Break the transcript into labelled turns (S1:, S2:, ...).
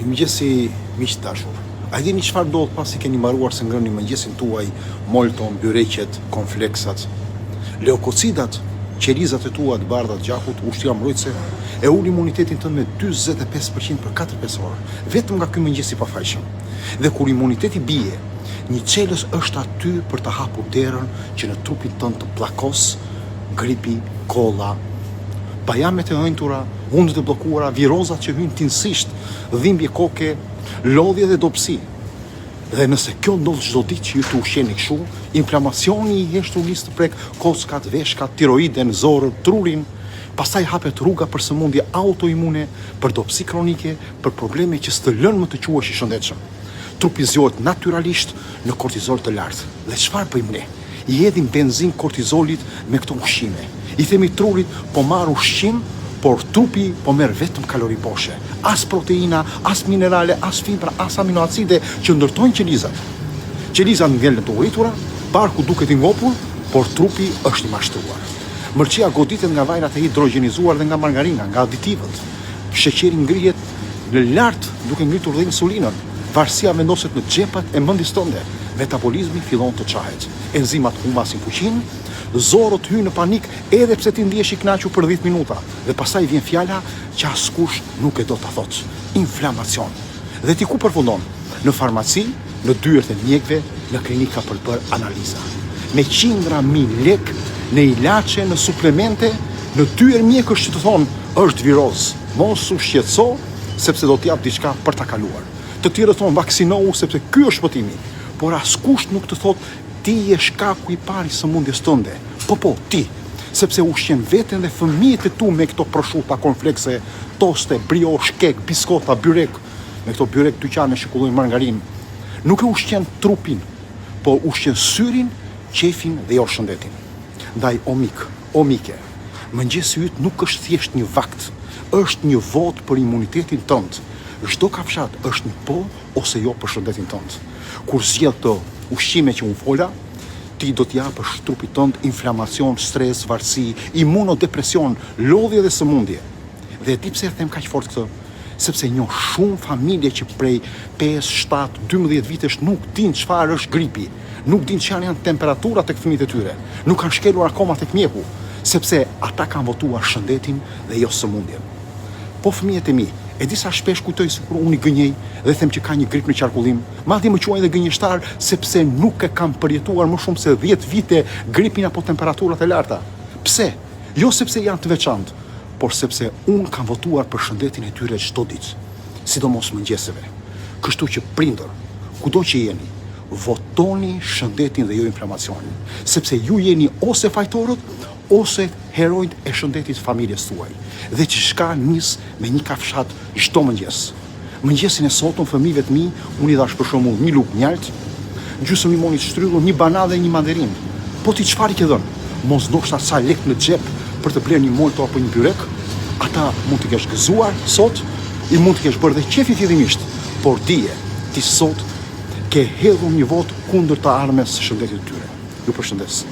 S1: Mirëmëngjesi miq të dashur. A dini çfarë ndodh pasi keni mbaruar së ngrëni mëngjesin tuaj molton, byreqet, konfleksat, leukocidat, qelizat e tua të bardha të gjakut, ushtria mbrojtëse, e ul imunitetin tënd me 45% për 4-5 orë, vetëm nga ky mëngjes i pafajshëm. Dhe kur imuniteti bie, një çelës është aty për të hapur derën që në trupin tënd të pllakos gripi, kolla, bajamet e ëndura, hundët e bllokuara, virozat që hyjnë tinësisht, dhimbje koke, lodhje dhe dopsi. Dhe nëse kjo ndodh çdo ditë që ju të ushqeni kështu, inflamacioni i heshtullisë të prek kockat, veshkat, tiroiden, zorën, trurin, pastaj hapet rruga për sëmundje autoimune, për dopsi kronike, për probleme që s'të lënë më të quhesh i shëndetshëm. Trupi zgjohet natyralisht në kortizol të lartë. Dhe çfarë bëjmë ne? I hedhim benzin kortizolit me këto ushqime. I themi trurit po marr ushqim, por trupi po merr vetëm kalori boshe. As proteina, as minerale, as fibra, as aminoacide që ndërtojnë qelizat. Qelizat ngelen të uritura, barku duket i ngopur, por trupi është i mashtruar. Mërqia goditet nga vajrat e hidrogenizuar dhe nga margarina, nga aditivët. Sheqeri ngrihet në lart duke ngritur dhe insulinën. Varësia vendoset në xhepat e mendjes tënde. Metabolizmi fillon të çahet. Enzimat humbasin fuqinë, zorët hyjnë në panik edhe pse ti ndihesh i kënaqur për 10 minuta dhe pastaj vjen fjala që askush nuk e do ta thotë. Inflamacion. Dhe ti ku përfundon? Në farmaci, në dyert e mjekëve, në klinika për të bërë analiza. Me qindra mijë lek në ilaçe, në suplemente, në dyer mjekësh që të thonë është viroz. Mos u shqetëso sepse do të jap diçka për ta kaluar. Të tjerë thonë vaksinohu sepse ky është shpëtimi. Por askush nuk të thotë ti je shkaku i parë i sëmundjes tënde. Po, ti. Sepse ushqen veten dhe fëmijët e tu me këto prosciutto, konflekse, toste, brioche, kek, biskota, byrek, me këto byrek dyqane shekullojnë margarin. Nuk e ushqen trupin, po ushqen syrin, qefin dhe jo shëndetin. Ndaj o mike, mëngjesi yt nuk është thjesht një vakt, është një votë për imunitetin tënd. Çdo kafshat është një po ose jo për shëndetin tënd. Kur zgjedh të ushqime që unë fola, ti do t'ja për trupit tënd inflamacion, stres, varësi, imunodepresion, lodhje dhe sëmundje. Dhe di pse e them kaq fort këtë? Sepse njoh shumë familje që prej 5, 7, 12 vitesh nuk din çfarë është gripi, nuk din çfarë janë temperaturat tek fëmijët e tyre, nuk kanë shkelur akoma tek mjeku, sepse ata kanë votuar shëndetin dhe jo sëmundjen. Po fëmijët e mi, e di sa shpesh kujtoj sikur unë i gënjej dhe them që ka një grip në qarkullim, madje më quajnë dhe gënjeshtar sepse nuk e kam përjetuar më shumë se 10 vite gripin apo temperaturat e larta. Pse? Jo sepse janë të veçantë, por sepse unë kam votuar për shëndetin e tyre çdo ditë, sidomos mëngjeseve. Kështu që prindër, kudo që jeni, votoni shëndetin dhe jo inflamacionin, sepse ju jeni ose fajtorët ose herojt e shëndetit familjes tuaj. Dhe që shka nis me një kafshat çdo mëngjes. Mëngjesin e sotëm fëmijëve të mi, unë i dash për shembull një lugë mjalt, gjysmë limoni të shtrydhur, një banane dhe një mandarin. Po ti çfarë i ke dhënë? Mos ndoshta sa lek në xhep për të blerë një molto apo një byrek, ata mund të kesh gëzuar sot, i mund të kesh bërë dhe qefi fillimisht, por dije, ti sot ke hedhur një votë kundër të armës së shëndetit të tyre. Ju përshëndes.